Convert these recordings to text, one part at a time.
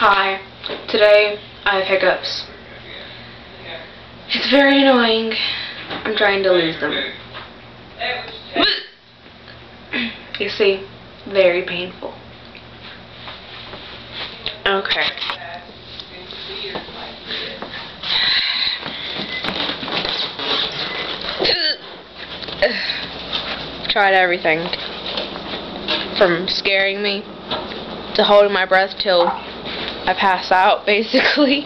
Hi, today I have hiccups. It's very annoying. I'm trying to lose them. You see, very painful. Okay. Tried everything. From scaring me to holding my breath till I pass out, basically.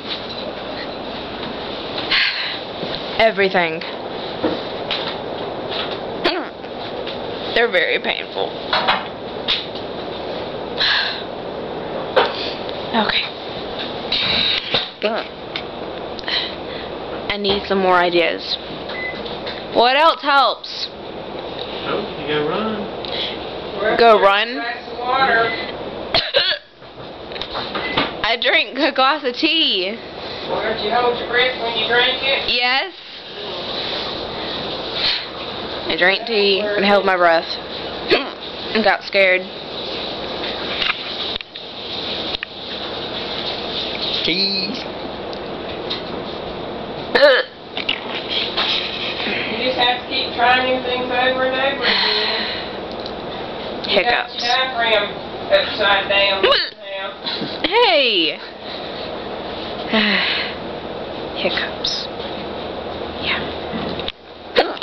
Everything. They're very painful. Okay. I need some more ideas. What else helps? Oh, you gotta run. Go run? Water. I drink a glass of tea. Well, don't you hold your breath when you drink it? Yes. I drank tea and held my breath. And got scared. Tea. You just have to keep trying new things over and over again. Hiccups. You got your diaphragm upside down now. Hey! Hiccups. Yeah.